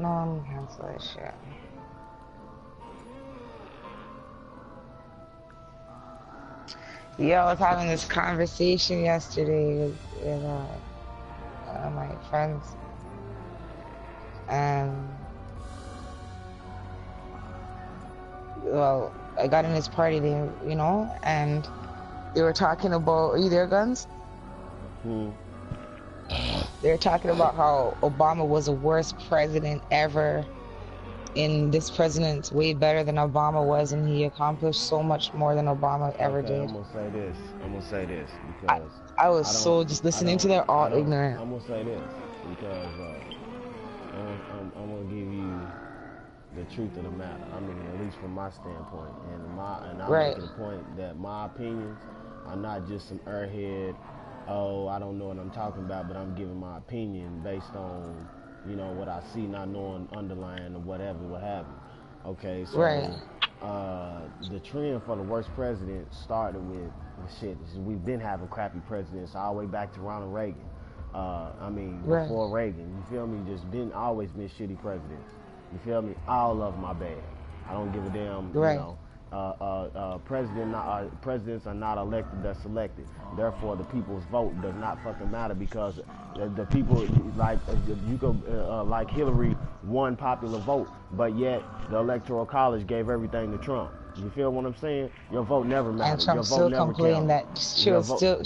No, I'm gonna cancel that shit. Yeah, I was having this conversation yesterday with my friends, and well, I got in this party, and they were talking about, are you there, Guns? They were talking about how Obama was the worst president ever, and this president's way better than Obama was, and he accomplished so much more than Obama ever did. I'm gonna say this because I was so just listening to their all ignorant. I'm gonna say this because I'm gonna give you the truth of the matter. I mean, at least from my standpoint, and I'm Right. making the point that my opinions are not just some airhead. Oh, I don't know what I'm talking about, but I'm giving my opinion based on what I see, not knowing underlying or whatever, what have you. Okay, so Right. The trend for the worst president started with shit. We've been having crappy presidents all the way back to Ronald Reagan. Before Reagan, you feel me? Always been shitty presidents. You feel me? All of them are bad. I don't give a damn. Right. Presidents are not elected; they're selected. Therefore, the people's vote does not fucking matter because the people, like like Hillary won popular vote, but yet the Electoral College gave everything to Trump. You feel what I'm saying? Your vote never matters. And Trump still complaining that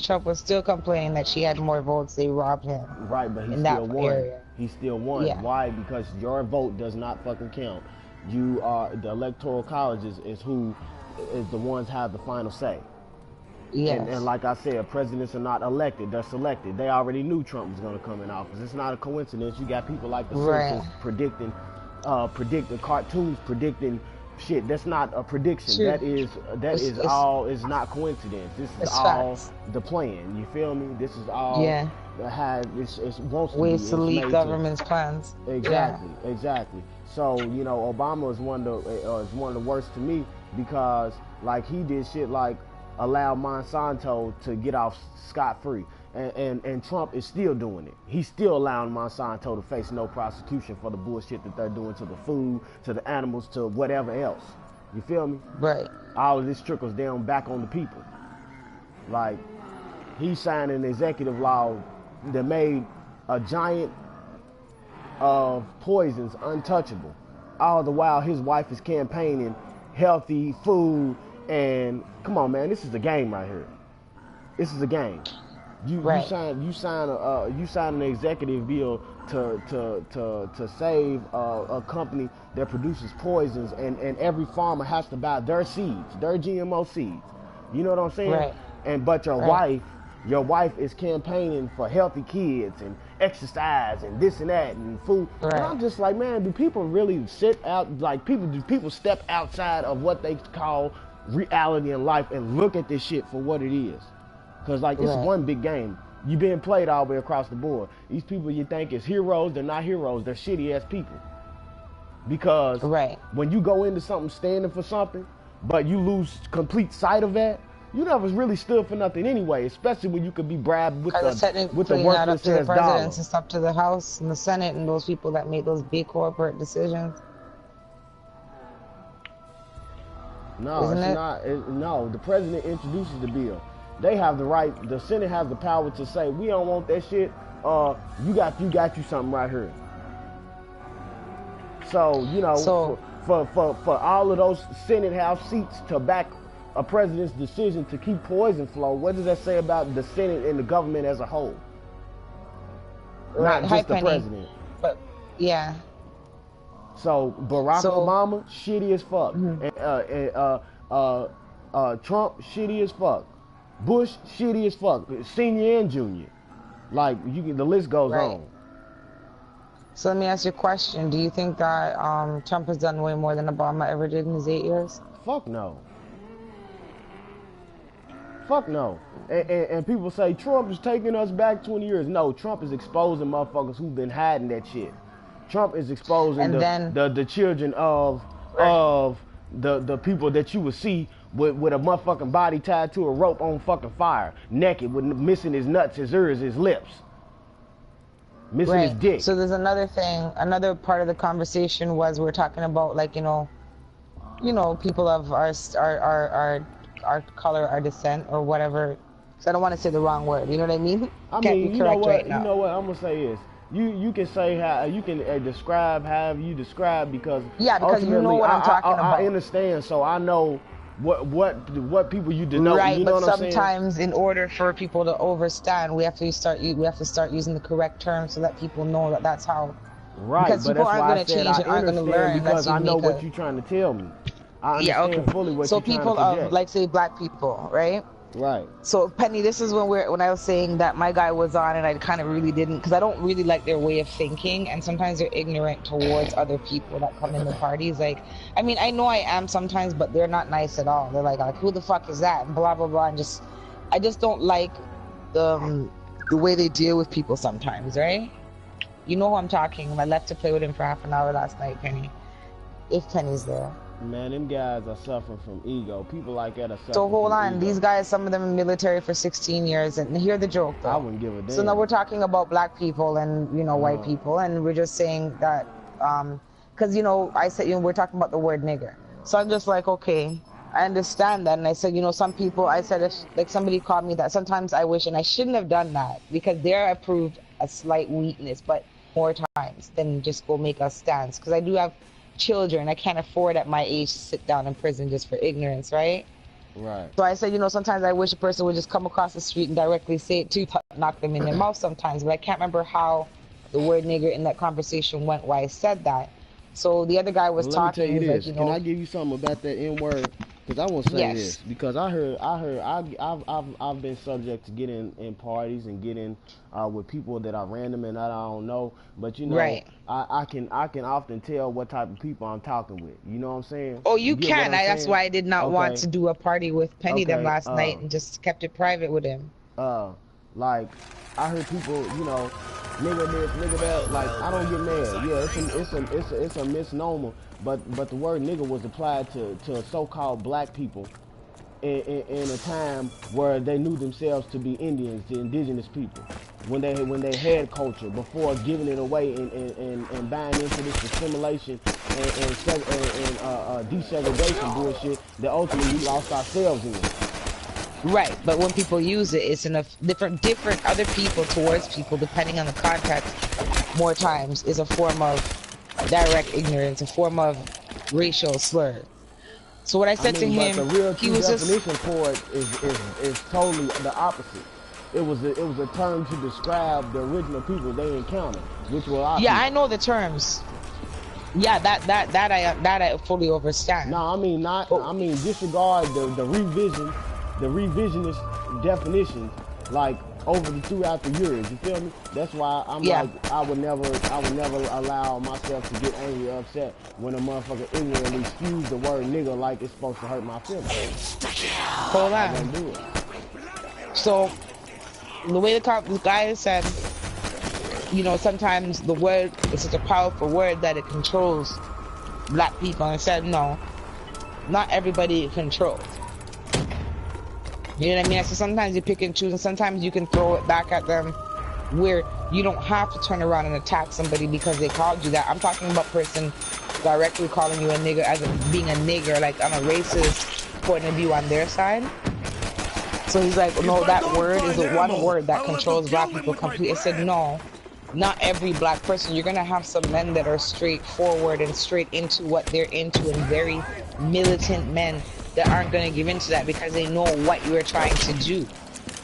Trump was still complaining that she had more votes. They robbed him. Right, but he still won. He still won. Yeah. Why? Because your vote does not fucking count. The Electoral College is the ones have the final say. Yes. And like I said, presidents are not elected, they're selected. They already knew Trump was going to come in office. It's not a coincidence. You got people like the Simpsons predicting cartoons, predicting shit. That's not a prediction. True. It's not coincidence. This is all facts. The plan. You feel me? This is all it's wants to ways to leak government's plans. Exactly. So, Obama is one of the worst to me because like he did shit like allow Monsanto to get off scot-free. And Trump is still doing it. He's still allowing Monsanto to face no prosecution for the bullshit that they're doing to the food, to the animals, to whatever else. You feel me? Right. All of this trickles down back on the people. Like, he signed an executive law that made a giant of poisons untouchable. All the while his wife is campaigning healthy food. And come on, man, this is a game right here. This is a game. You sign an executive bill to save a company that produces poisons, and every farmer has to buy their seeds, their GMO seeds. You know what I'm saying? Right. But your wife is campaigning for healthy kids and exercise and this and that and food. Right. And I'm just like, man, do people really sit out? Like, do people step outside of what they call reality in life and look at this shit for what it is? Because like it's one big game. You being played all the way across the board. These people you think is heroes, they're not heroes. They're shitty ass people. Because when you go into something standing for something, but you lose complete sight of that, you never really stood for nothing anyway. Especially when you could be bribed with the worthless ass dollar. It's up to the House and the Senate and those people that made those big corporate decisions. No, it's not. No, the president introduces the bill. They have the right. The Senate has the power to say, we don't want that shit. You got you something right here. So for all of those Senate House seats to back a president's decision to keep poison flow, what does that say about the Senate and the government as a whole? Not just the president. But yeah. So Barack Obama, shitty as fuck. And Trump, shitty as fuck. Bush, shitty as fuck. Senior and junior. Like, the list goes on. So let me ask you a question. Do you think that Trump has done way more than Obama ever did in his 8 years? Fuck no. Fuck no. And people say Trump is taking us back 20 years. No, Trump is exposing motherfuckers who've been hiding that shit. Trump is exposing the children of the people that you would see with a motherfucking body tied to a rope on fucking fire, naked, with missing his nuts, his ears, his lips. missing his Right. dick. So there's another thing. Another part of the conversation was we're talking about like people of our color, our descent, or whatever. So I don't want to say the wrong word. You know what I mean? I Can't be mean, you know correct right what? You now. know what? I'm gonna say is you can say how you can describe however you describe because Yeah, because you know ultimately what I'm talking I about. understand, so I know what people you denote. Right, You know but what I'm saying? sometimes in order for people to understand, we have to start using the correct terms so that people know that that's how. Right, Because but people that's aren't why I going to said change I and aren't going to understand learn unless because you I know make what a. you're trying to tell me. I Yeah, okay. understand fully what So you're trying to people of, project. like, say, black people, right? Right. So Penny, this is when I was saying that my guy was on, and I kind of really didn't, because I don't really like their way of thinking, and sometimes they're ignorant towards other people that come in the parties. Like, I mean, I know I am sometimes, but they're not nice at all. They're like who the fuck is that? And blah blah blah, and I just don't like the way they deal with people sometimes, right? You know who I'm talking. I left to play with him for half an hour last night, Penny. If Penny's there. Man, them guys are suffering from ego. People like that are suffering So hold on, ego. these guys, some of them in military for 16 years, and hear the joke though. I wouldn't give a damn. So now we're talking about black people and white people, and we're just saying that because I said we're talking about the word nigger. So I'm just like, okay, I understand that, and I said some people, I said if like somebody called me that, sometimes I wish, and I shouldn't have done that because there I proved a slight weakness, but more times than just go make a stance because I do have children. I can't afford at my age to sit down in prison just for ignorance, right? Right. So I said, sometimes I wish a person would just come across the street and directly say it to knock them in their mouth sometimes, but I can't remember how the word nigger in that conversation went, why I said that. So the other guy was talking. Let me tell you this. Like, Can I give you something about that N word? Because I want to say yes. this because I've been subject to getting in parties and getting with people that are random and that I don't know. But right. I can often tell what type of people I'm talking with. You know what I'm saying? Oh, you can. That's saying? why I did not want to do a party with Penny them last night and just kept it private with him. Like I heard people, nigga this, nigga that. Like I don't get mad. Yeah, it's a misnomer. But the word nigga was applied to so-called black people in a time where they knew themselves to be Indians, the indigenous people, when they had culture before giving it away and buying into this assimilation and desegregation bullshit that ultimately we lost ourselves in. Right, but when people use it, it's in a different other people towards people, depending on the context. More times is a form of direct ignorance, a form of racial slur. So what I said to him, but the real he was definition just for it is totally the opposite. It was a term to describe the original people they encountered, which were our people. I know the terms. Yeah, that I fully understand. No, I mean disregard the revisionist definitions like throughout the years. You feel me? That's why I'm like I would never allow myself to get angry or upset when a motherfucker ignorantly spews the word nigga like it's supposed to hurt my feelings. Hold on. I won't do it. So the way the guy said, sometimes the word is such a powerful word that it controls black people, and I said no, not everybody controls. You know what I mean? So sometimes you pick and choose, and sometimes you can throw it back at them where you don't have to turn around and attack somebody because they called you that. I'm talking about person directly calling you a nigger as being a nigger, like on a racist point of view on their side. So he's like, no, that word is the one word that controls black people completely. I said, no, not every black person. You're going to have some men that are straightforward and straight into what they're into and very militant men that aren't going to give into that because they know what you are trying to do.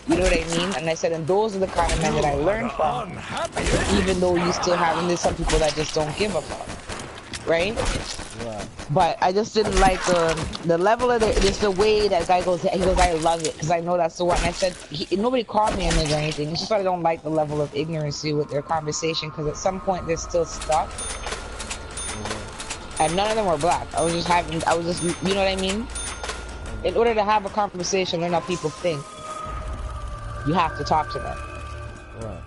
You know what I mean? And I said, and those are the kind of men that I learned from, even though you still have, and there's some people that just don't give a fuck, right? Right. But I just didn't like the level of just the way that guy goes, he goes, I love it, because I know that's the one. And I said, nobody called me a nigga or anything. It's just that I don't like the level of ignorancy with their conversation, because at some point they're still stuck. And none of them were black. I was just, you know what I mean? In order to have a conversation, learn how people think, you have to talk to them. Right.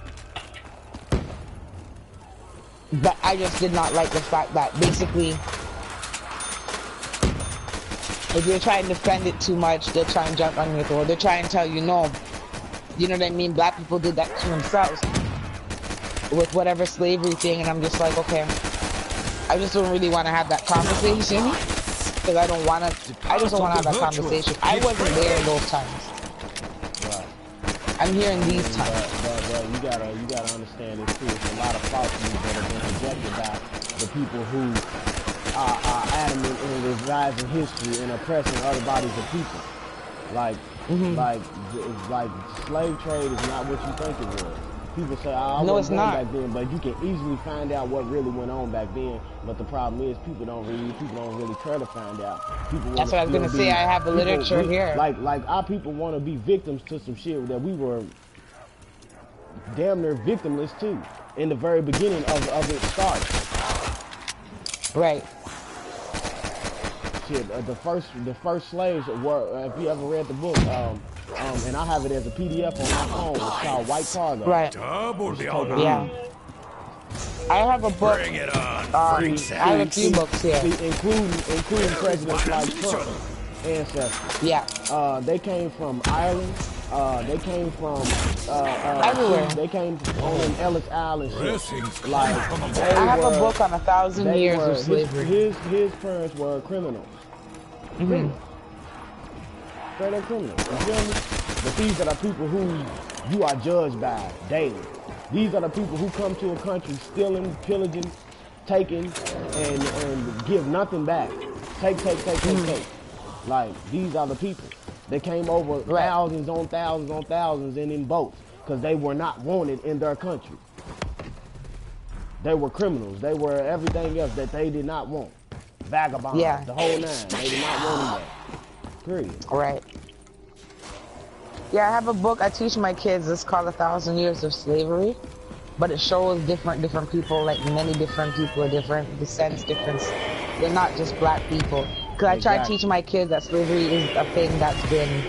But I just did not like the fact that basically, if you're trying to defend it too much, they'll try and jump on your throat. They'll try and tell you no. You know what I mean? Black people did that to themselves. with whatever slavery thing, and I'm just like, okay, I just don't really want to have that conversation because I don't want to. I just don't want to have that conversation. I wasn't there in those times. Right. I'm here in these times. But you gotta understand this too. It's a lot of falsehoods that have been projected by the people who are adamant in revising history and oppressing other bodies of people. Like slave trade is not what you think it was. People say, "Oh, I wasn't born back then," but you can easily find out what really went on back then. But the problem is, people don't really try to find out. That's what I was gonna say. I have the literature here. Like our people want to be victims to some shit that we were damn near victimless to in the very beginning of it starting. Right. Shit, the first slaves were. If you ever read the book, and I have it as a PDF on my phone. It's called White Cargo. Right. Yeah. I have a book. Bring it on. I have a few books here, including presidents like Trump ancestors. Yeah. They came from Ireland. They came from everywhere. They came on Ellis Island. Shit. Like I have a book on 1,000 years of slavery. His parents were criminals. Criminals. Straight up criminals. You feel me? But these are the people who you are judged by daily. These are the people who come to a country stealing, pillaging, taking, and give nothing back. Take. Like, these are the people. They came over thousands on thousands on thousands and in boats because they were not wanted in their country. They were criminals. They were everything else that they did not want. Vagabonds, the whole nine. They did not want them there. Period. Right. Yeah, I have a book I teach my kids. It's called 1,000 Years of Slavery, but it shows different people, like many different people, different descents, different. They're not just black people. Because I try to teach my kids that slavery is a thing that's been,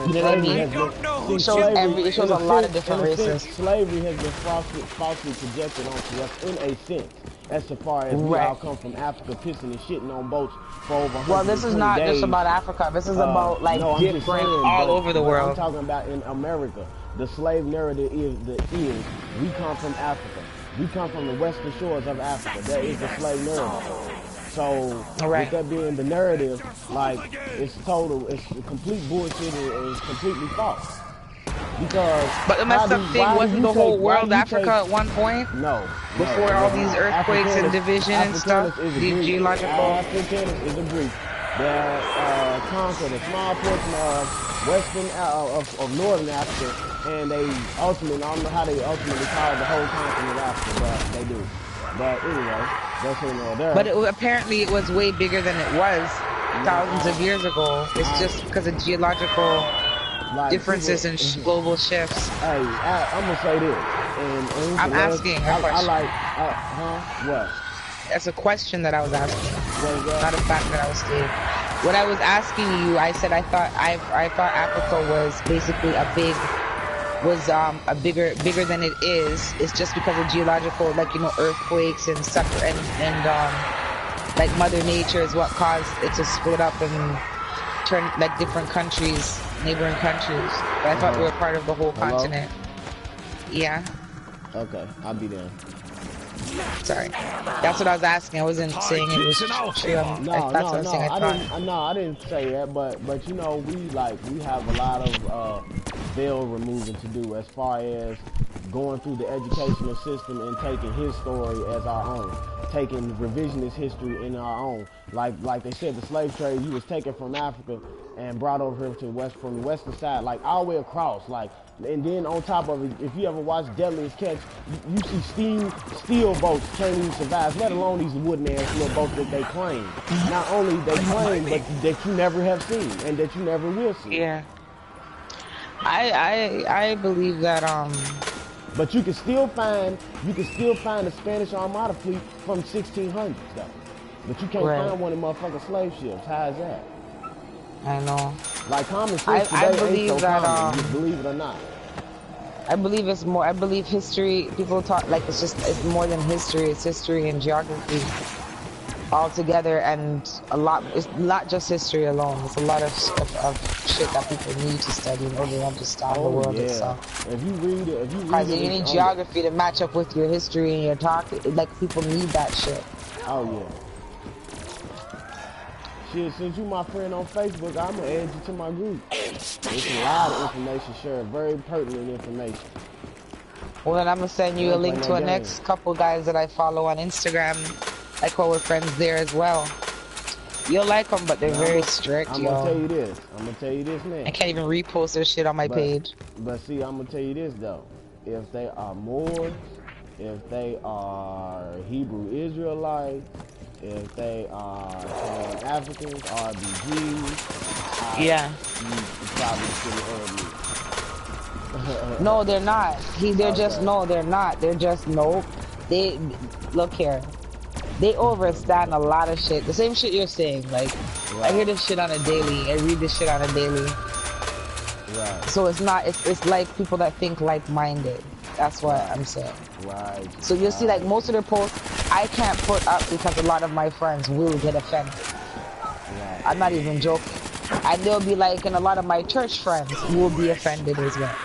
you know what I mean? It shows a lot of different races. Slavery has been falsely projected onto us in a sense, as far as we all come from Africa, pissing and shitting on boats for over 120 Well, this is not days. just about Africa. This is about like different all over the world. I'm talking about in America. The slave narrative is we come from Africa. We come from the western shores of Africa. That is the slave narrative. So, with that being the narrative, like, it's complete bullshit and it's completely false. Because... But the messed up thing wasn't the whole world Africa at one point? No. Before all these earthquakes and division and stuff? The geological... Africanus is a Greek that conquered a small portion of northern Africa, and they ultimately, I don't know how they ultimately call the whole continent Africa, but they do. But anyway, that's here nor there. But apparently it was way bigger than it was thousands of years ago. It's just because of geological differences and global shifts. Hey, I'm gonna say this. And I'm asking a question. What? That's a question that I was asking, not a fact that I was stating. What I was asking you, I said I thought Africa was basically bigger than it is. It's just because of geological, like, you know, earthquakes and stuff, and like Mother Nature is what caused it to split up and turn like different countries, neighboring countries. But I thought we were part of the whole continent. Yeah. Okay, I'll be there. Sorry, that's what I was asking. I wasn't saying it was true. I didn't say that, but you know, we have a lot of veil removing to do as far as going through the educational system and taking his story as our own, taking revisionist history in our own. Like they said, the slave trade, you was taken from Africa and brought over here to from the western side, like all the way across, like. And then on top of it, if you ever watch Deadliest Catch, you see steel boats can't even survive, let alone these wooden ass little boats that they claim. Not only they claim, but that you never have seen and that you never will see. Yeah. I believe that But you can still find a Spanish Armada fleet from 1600s though. But you can't find one of them motherfucking slave ships. How is that? I know. Like common sense today ain't so common, you believe it or not. I believe it's more. I believe history. People talk like it's more than history. It's history and geography. all together, and a lot. It's not just history alone. It's a lot of shit that people need to study in order to understand the Oh world yeah. itself. If you read it, Because you need geography to match up with your history and your talk. Like, people need that shit. Oh yeah. Shit, since you my friend on Facebook, I'm gonna add you to my group. It's a lot of information shared, very pertinent information. Well, then I'm gonna send you a link to a next couple guys that I follow on Instagram. Like, well, we're friends there as well. You'll like them, but they're very strict, I'm gonna tell you this. I'm gonna tell you this now. I can't even repost their shit on my page. But see, I'm gonna tell you this though. If they are Moors, if they are Hebrew Israelites, if they are Africans, RBGs, yeah, you probably shouldn't add me. No, they're not. They're just no, they're not. They're just no. They look here. They overstand a lot of shit. The same shit you're saying. Like, right. I hear this shit on a daily. I read this shit on a daily. Right. So it's not. It's like people that think like-minded. That's what I'm saying. Right. So you'll see, like, most of their posts, I can't put up because a lot of my friends will get offended. Right. I'm not even joking. And they'll be like, and a lot of my church friends will be offended as well.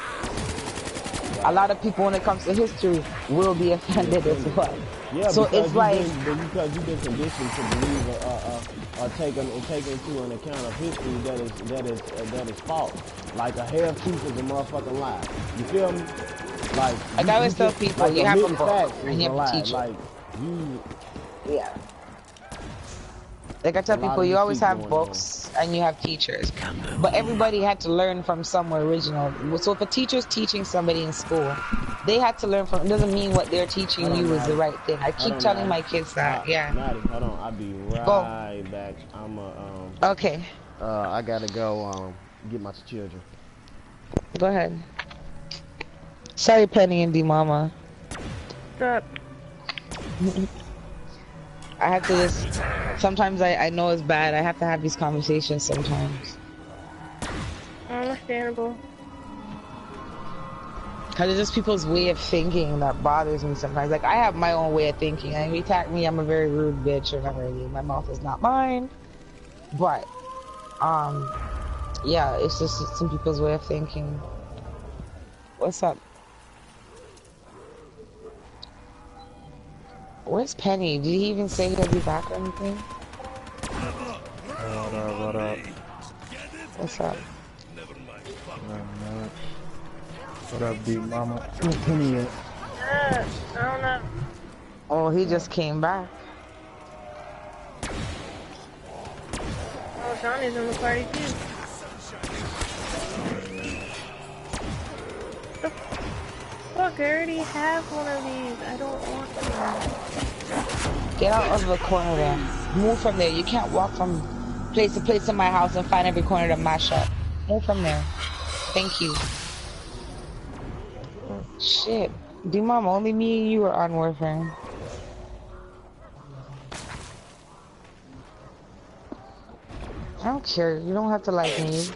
A lot of people, when it comes to history, will be offended as well. Yeah, so it's like because you've been conditioned to believe or take into an account of history that is false. Like a half truth is a motherfucking lie. You feel me? Like I always tell people, you have a book and you have a teacher. Like you, yeah. Like I tell people, you always have books and you have teachers, but everybody had to learn from somewhere original. So if a teacher's teaching somebody in school, they had to learn from. It doesn't mean what they're teaching you is the right thing. I keep telling my kids that. Yeah. Maddie, hold on, I'll be right back. I'm okay. I gotta go get my children. Go ahead. Sorry, Penny and D Mama. Stop. I have to just, sometimes I know it's bad, I have to have these conversations sometimes. Understandable. Because it's just people's way of thinking that bothers me sometimes. Like, I have my own way of thinking, and if you attack me, I'm a very rude bitch or whatever. My mouth is not mine. But, yeah, it's just some people's way of thinking. What's up? Where's Penny? Did he even say he'll be back or anything? What up? What's up? What up, big mama? I don't know. Oh, he just came back. Oh, Johnny's in the party too. Fuck, I already have one of these. I don't want one. Get out of the corner there. Move from there. You can't walk from place to place in my house and find every corner to mash up. Move from there. Thank you. Shit. D-Mom, only me and you are on Warframe. I don't care. You don't have to like me.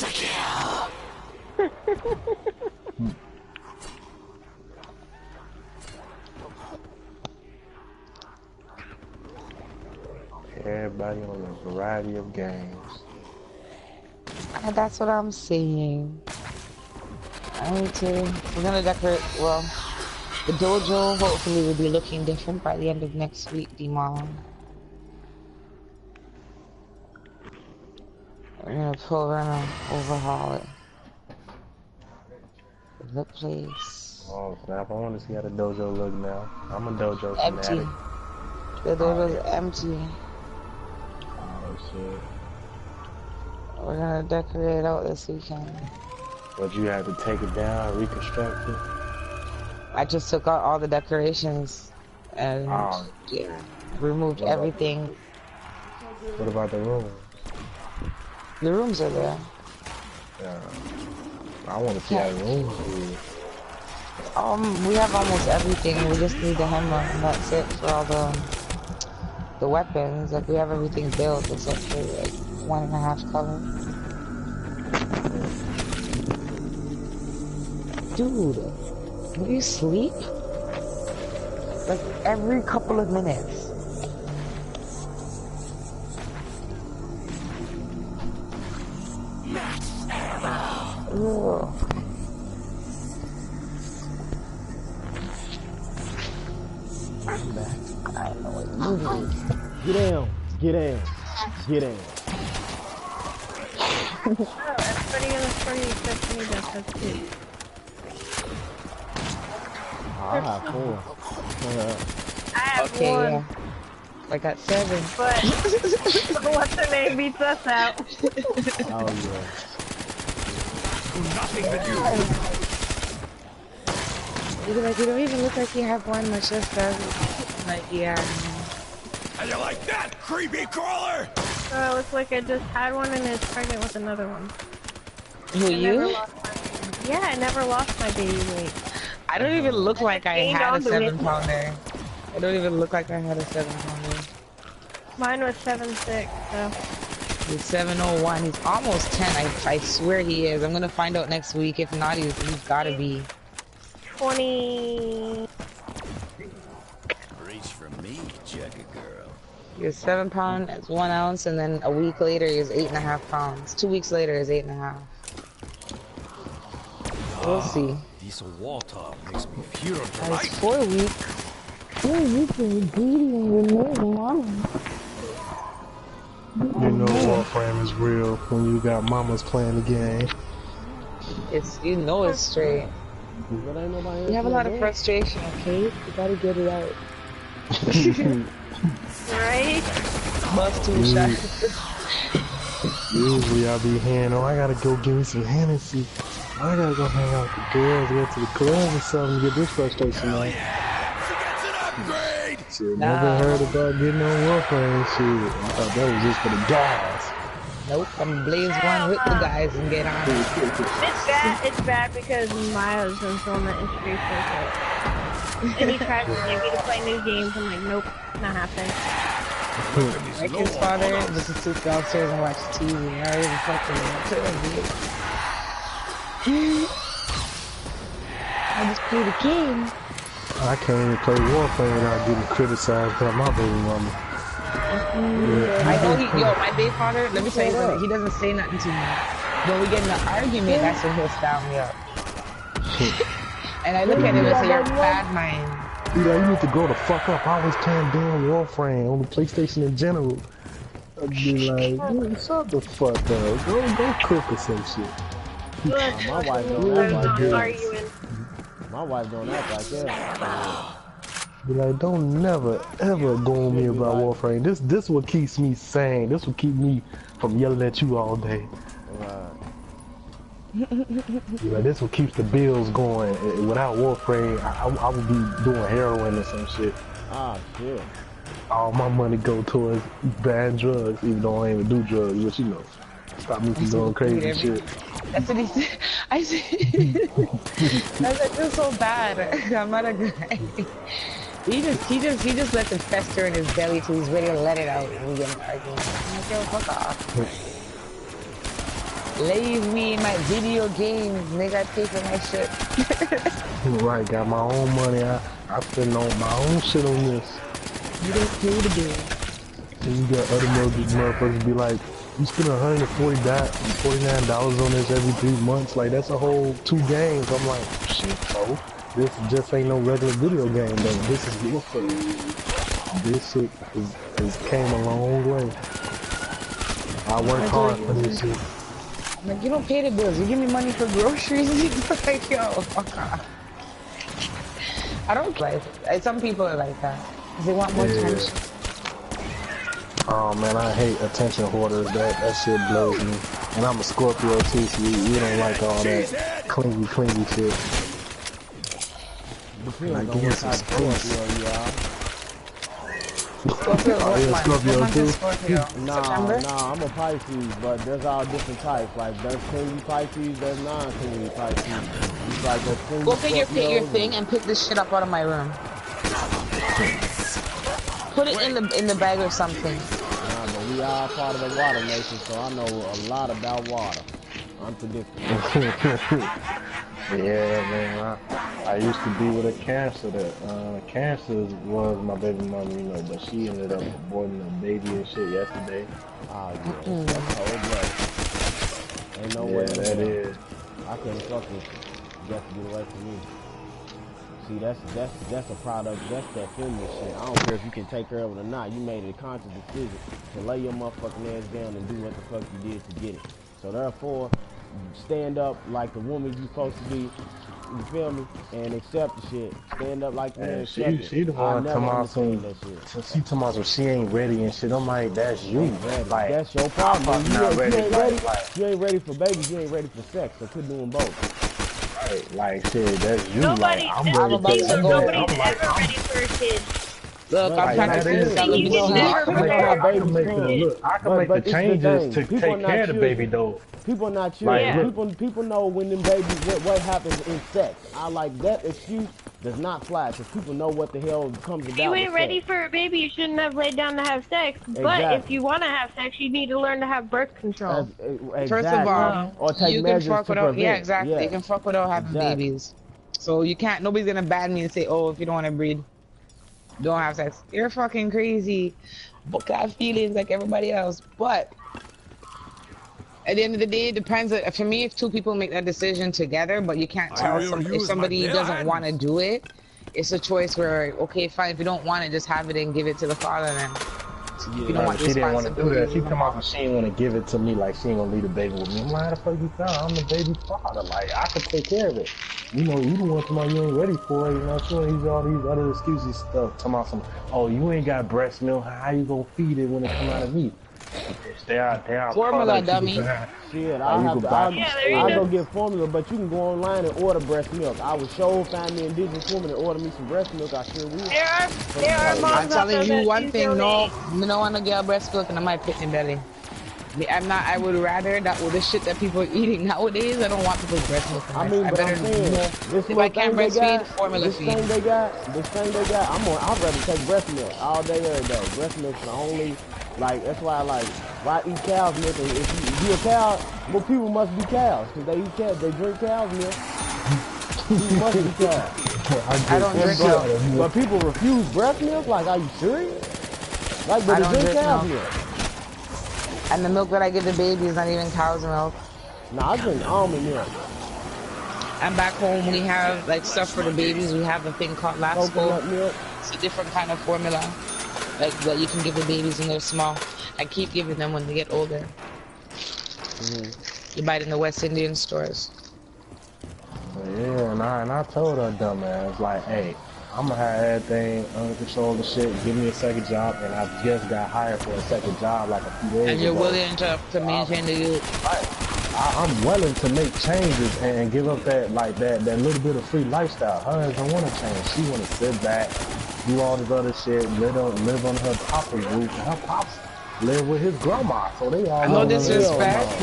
Everybody on a variety of games. And that's what I'm saying. We're gonna decorate, well, the dojo hopefully will be looking different by the end of next week, D-Mom. We're gonna overhaul it. The place. Oh snap, I want to see how the dojo look now. I'm a dojo empty. fanatic. The dojo's empty. Oh shit. We're gonna decorate it out this weekend. But you had to take it down, reconstruct it? I just took out all the decorations and yeah, removed everything. What about the rooms? The rooms are there. Yeah. I want to see how the rooms is. We have almost everything. We just need the hammer, and that's it for all the weapons. Like, we have everything built except for like 1.5 color. Dude, will you sleep? Like every couple of minutes. Ugh. I'm back. I know what you do. Get down. Get down. Get down. Oh, everybody in the party except me that has two. I have 4. I have Okay, one, yeah. I got 7. but what's her name beats us out. Oh yeah. Nothing to do. You're like, you don't even look like you have one, much less 7. Like, yeah. How you like that, creepy crawler? It looks like I just had one and is pregnant with another one. Who, you? Yeah, I never lost my baby weight. I don't even look like I gained had a onto it. 7-pounder. I don't even look like I had a 7-pounder. Mine was 7'6", so. He's 701. He's almost 10. I swear he is. I'm gonna find out next week. If not, he's gotta be 20. Reach for me, Jugga girl. He was 7 pounds, that's 1 ounce, and then a week later he was 8.5 pounds. 2 weeks later is 8.5. We'll see. This water makes me feel That was 4 weeks. 4 weeks of bleeding with no mama. You know Warframe is real when you got mamas playing the game. It's, you know it's straight. But ain't nobody You have a lot of else frustration, okay? You gotta get it out. Right? Bust 2 shots. Usually I be hearing, oh, I gotta go get me some Hennessy. I gotta go hang out with the girls, go to the club or something to get this frustration out. She gets an upgrade! Shit, never heard about getting on Warframe shit. I thought that was just for the guys. Nope, I'm blaze one with the guys and get on. It's bad because my husband's on the industry circuit. And he tries to get me to play new games. I'm like, nope, not happening. Like his father just sits downstairs and watch TV. I don't even fucking I just play the game. I can't even play Warframe without getting criticized by my baby mama. I know my baby father, let me tell you something, he doesn't say nothing to me. When we get in an argument, that's when he'll style me up. And I look at him and say, you're bad mind. Be like, you need to grow the fuck up. I was playing damn Warframe on the PlayStation in general. I'd be like, dude, shut the fuck up. Go cook or some shit. My wife don't act like that. Arguing. My wife don't act like that. Be like, don't never ever go on me about Warframe. This what keeps me sane. This will keep me from yelling at you all day. Be like, this what keeps the bills going. Without Warframe, I would be doing heroin or some shit. Ah, shit. All my money go towards bad drugs, even though I ain't even do drugs, but you know, stop me from doing crazy shit. That's what he said. I said, I was like, this is so bad. I'm not a guy. He just lets it fester in his belly till he's ready to let it out and we get an argument. I'm like, yo, fuck off. Leave me in my video games, nigga. I pay for my shit. Right, got my own money. I spend on my own shit on this. You don't pay the bill. And you got other motherfuckers be like, you spend $149 on this every 3 months. Like, that's a whole 2 games. I'm like, shit, bro. This just ain't no regular video game, though. This is Warframe. This shit is came a long way. I work hard for this shit. I'm like, you don't pay the bills. You give me money for groceries. It's like, yo, fuck off. I don't like it. Some people are like that. They want more attention. Oh man, I hate attention hoarders. That shit blows me. And I'm a Scorpio too, so we don't like all that clingy shit. Like, give me some space. Scorpio, Oh, yeah, Scorpio too? Nah, I'm a Pisces, but there's all different types. Like, there's clingy Pisces, there's non-clingy Pisces. It's like there's clingy go pick your Scorpios thing and pick this shit up out of my room. Put it in the bag or something. Nah, but we are part of the water nation, so I know a lot about water. Unpredictable. Yeah, man. I used to be with a Cancer. That Cancer was my baby mama, you know, but she ended up aborting a baby and shit yesterday. Ah, yeah, that's cold blooded. Ain't no way. That is. I couldn't fuck with you. You got to get away from me. See, that's a product. That's that feminist shit. I don't care if you can take care of it or not. You made a conscious decision to lay your motherfucking ass down and do what the fuck you did to get it. So therefore, stand up like the woman you supposed to be. You feel me? And accept the shit. Stand up like the man. She the one talking about some. She talking about some. She ain't ready and shit. I'm like, that's you. Like, that's your problem. You ain't ready. Like, you ain't ready for babies. You ain't ready for sex. So quit doing both. Like shit, that's you. Nobody, like, I'm about to go. nobody's ever ready for a kid. Look, I'm trying to say something. You can never prepare. I can make the changes to take care of the baby though. People not children. Like, people know when them babies what happens in sex. I like that excuse does not fly because people know what the hell comes about. If you ain't ready for a baby, you shouldn't have laid down to have sex. But if you want to have sex, you need to learn to have birth control. Exactly. First of all, or take you measures can fuck to without. prevent. Yeah, exactly. Yeah. You can fuck without having babies. So you can't. Nobody's gonna ban me and say, "Oh, if you don't want to breed, don't have sex." You're fucking crazy. But I have feelings like everybody else. But at the end of the day, it depends. For me, if two people make that decision together, but you can't tell if somebody doesn't want to do it, it's a choice where, okay, fine, if you don't want it, just have it and give it to the father then. So you don't want she didn't want to do that. She come out and she didn't want to give it to me, like she ain't gonna leave the baby with me. I'm like, how the fuck you found? I'm the baby father. Like, I could take care of it. You know, you don't want somebody you ain't ready for it. You know, she want to use all these other excuses stuff. Talking about some, oh, you ain't got breast milk. How you gonna feed it when it come out of me? They are formula, dummy. Shit, I'll go get formula, but you can go online and order breast milk. I would sure find me an indigenous woman and order me some breast milk. I sure will. There are moms I'm telling you one thing, no, donate. I don't want to get a breast milk and my pitting belly. I would rather that with the shit that people are eating nowadays, I don't want people's breast milk. I mean, but I'm saying, if I can't breastfeed, formula feed. This thing they got, I'd rather take breast milk all day, every day. Breast milk's the only, like, that's why I like, why eat cow's milk? If you a cow, well, people must be cows, because they drink cow's milk. People must be cows. I don't drink milk. But people refuse breast milk? Like, are you serious? Like, but they drink cow's milk. And the milk that I give the baby is not even cow's milk. Nah, I drink almond milk. And back home we have like stuff for the babies. We have a thing called coconut milk. It's a different kind of formula, like that you can give the babies when they're small. I keep giving them when they get older. You buy it in the West Indian stores. Yeah, and I told her dumbass, like, hey, I'm gonna have everything under control and shit. Give me a second job, and I just got hired for a second job like a few days ago. And you're willing to maintain the youth. I'm willing to make changes and give up that little bit of free lifestyle. Her don't want to change. She want to sit back, do all this other shit, live on her papa's roof, and her pops live with his grandma. So they all. No disrespect,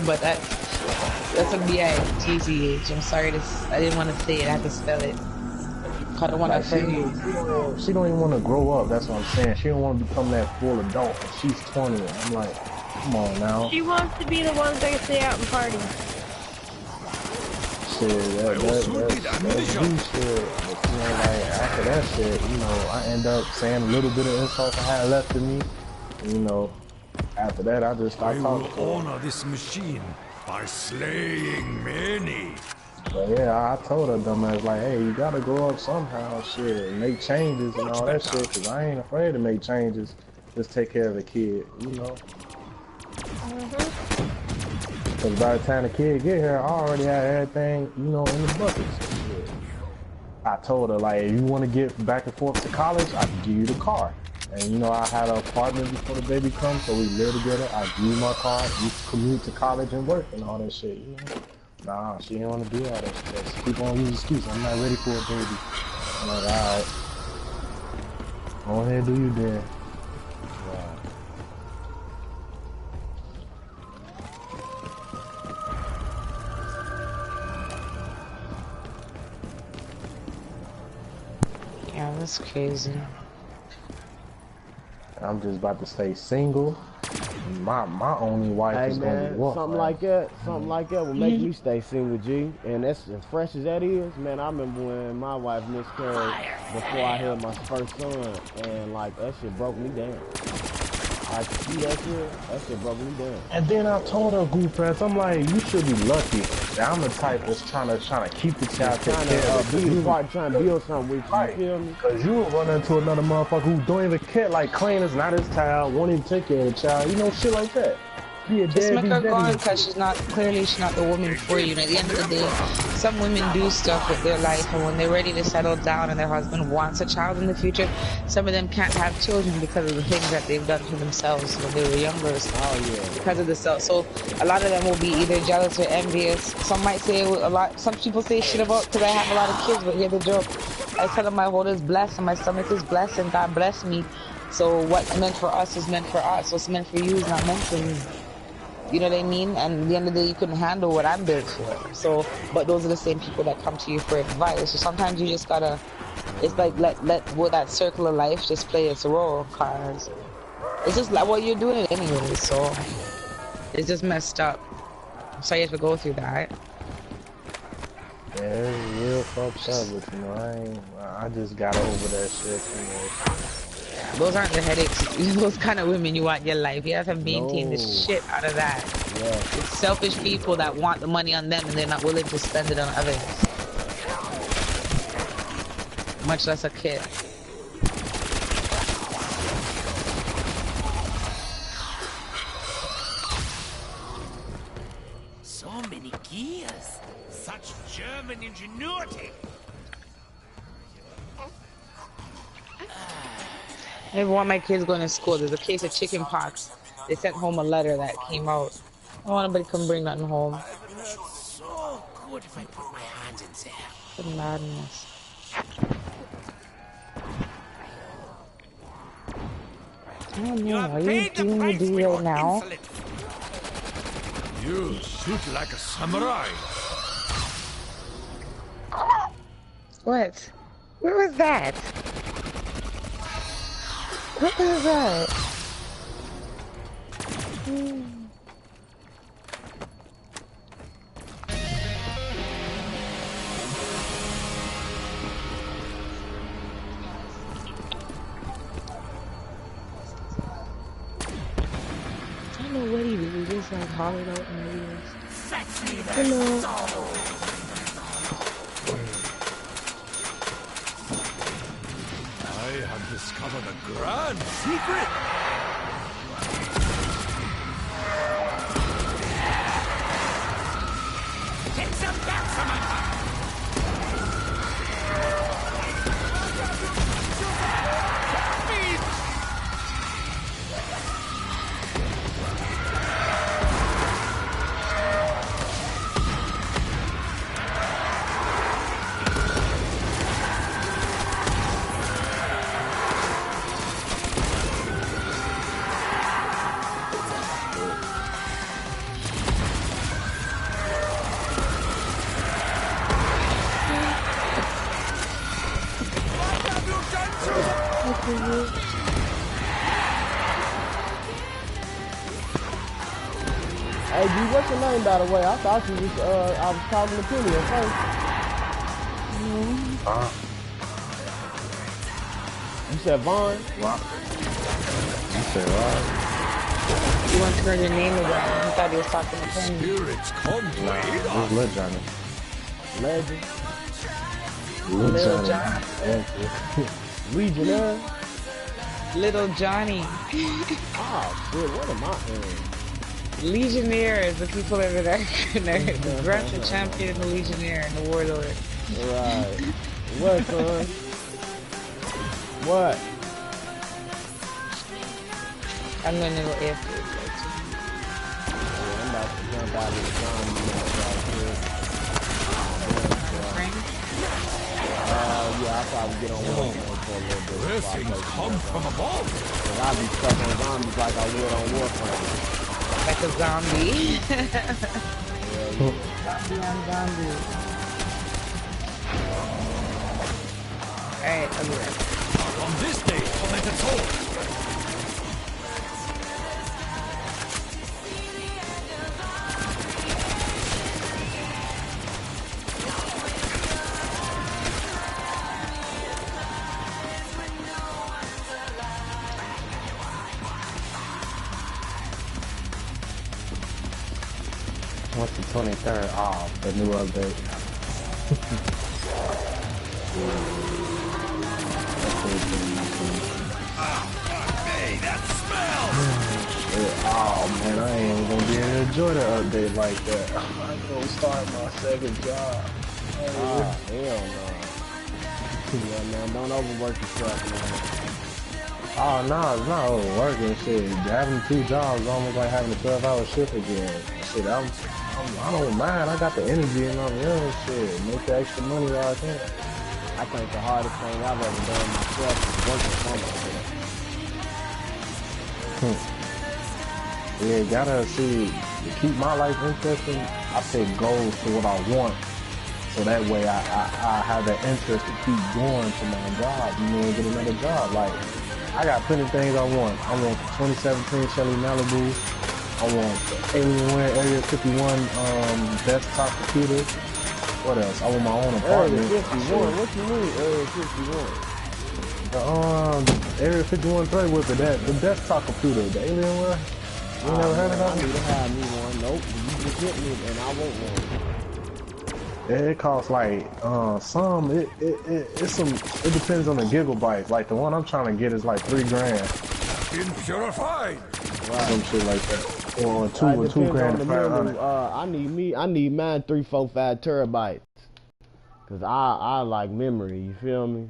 but that's a B-I-T-C-H. I'm sorry I didn't want to say it. I had to spell it. I don't want to offend you. She don't even want to grow up. That's what I'm saying. She don't want to become that full adult. And she's 20. I'm like, come on now. She wants to be the one that can stay out and party. Shit, that's shit. But, you know, like, after that shit, you know, I end up saying a little bit of insults I had left in me. And, you know, after that, I just started talking. I will honor this machine by slaying many. But yeah, I told her, dumbass, like, hey, you gotta grow up somehow, shit, and make changes and all that shit, cause I ain't afraid to make changes. Just take care of the kid, you know. Cause by the time the kid get here, I already had everything, you know, in the buckets. Shit. I told her, like, if you want to get back and forth to college, I can give you the car. And you know, I had an apartment before the baby comes, so we live together. I give you my car, you commute to college and work and all that shit, you know. Nah, she didn't want to do all that shit. She keep on using excuses. I'm not ready for a baby. I'm like, alright. Go ahead, do you then. Yeah, that's crazy. I'm just about to stay single. My only wife is gonna be what? Something like that will make me stay single, G. And that's as fresh as that is, man. I remember when my wife miscarried before I had my first son, and like that shit broke me down. I see that shit. That shit broke me down. And then I told her goof ass, I'm like, you should be lucky that I'm the type that's trying to keep the child taken Trying care to of. be a part, trying to build something with you. You feel me? Cause you will run into another motherfucker who don't even care, like claim it's not his child, won't even take care of the child, you know, shit like that. Be a Just make her deadbeat go daddy. because she's not the woman for you. And at the end of the day, some women do stuff with their life, and when they're ready to settle down and their husband wants a child in the future, some of them can't have children because of the things that they've done to themselves when they were younger. Because of the self. So a lot of them will be either jealous or envious. Some might say a lot. Some people say shit about because I have a lot of kids, but here's the joke. I tell them my hold is blessed and my stomach is blessed and God bless me. So what's meant for us is meant for us. What's meant for you is not meant for me. You know what I mean? And at the end of the day, you couldn't handle what I'm built for. So, but those are the same people that come to you for advice. So sometimes you just gotta, it's like let that circle of life just play its role, cause it's just like, well, you're doing it anyway, so it's just messed up. I'm sorry you have to go through that. Yeah, it's real fucked up, but you know, I just got over that shit, you know. Those aren't the headaches. Those kind of women you want in your life. You have to maintain the shit out of that. Yeah. It's selfish people that want the money on them and they're not willing to spend it on others. Much less a kid. So many gears. Such German ingenuity. I never want my kids going to school. There's a case of chicken pox. They sent home a letter that came out. I don't want anybody come bring nothing home. So good if I put my hand in there. What madness. I don't know. Are you doing your duty right now? You shoot like a samurai. What? Where was that? What was that? I don't know what he did. He just like hollered out in the videos. Hello. I have discovered a grand secret. Take some back, Samantha. Hey, D, what's your name, by the way? I thought you was, I was talking to Penny at first. You said Vaughn? What? You said what? You want to turn your name again? I thought he was talking to Penny. Spirits conveyed Who's Lil Johnny? Legend. Lil Johnny. Johnny. Legionnaire. Little Johnny. Oh, shit, what am I in? Legionnaires, the people over there. The Grunter champion, the Legionnaire, and the Warlord. Right. What, son? What? I'm gonna go after it. Yeah, I'm about to jump out of the zombie map right here. Yeah, I'll probably get on one for a little bit. Blessings come from above. Cause I'll be stuck on zombies like I would on Warframe. Like a zombie. Yeah. Zombie on zombie. Alright, I'll be right back. On this day, let it hold. 23rd. Oh, the new update. Hey, that smell! Oh man, I ain't even gonna be able to enjoy the update like that. I'm gonna start my second job. Ah, hell no. Yeah, man, don't overwork yourself, man. Oh no, it's not overworking shit. Having 2 jobs is almost like having a 12-hour shift again. Shit, I don't mind. I got the energy and I'm young. Shit, make the extra money while I can. I think the hardest thing I've ever done myself is working for myself. Yeah, gotta see, to keep my life interesting, I set goals to what I want. So that way I have that interest to keep going to my job, you know, and get another job. Like, I got plenty of things I want. I want the 2017 Chevy Malibu. I want the Alienware Area 51 desktop computer. What else? I want my own apartment. Area 51? What you mean, Area 51? The Area 51 3 with the desktop computer, the Alienware. You never heard of that? I need to have me one. Nope. You just get me and I want one. It costs like it depends on the gigabytes. Like the one I'm trying to get is like $3 grand. Been purified. Right. Some shit like that. Or It two grand to memory. 500. I need mine 3, 4, 5 terabytes. Cause I like memory, you feel me?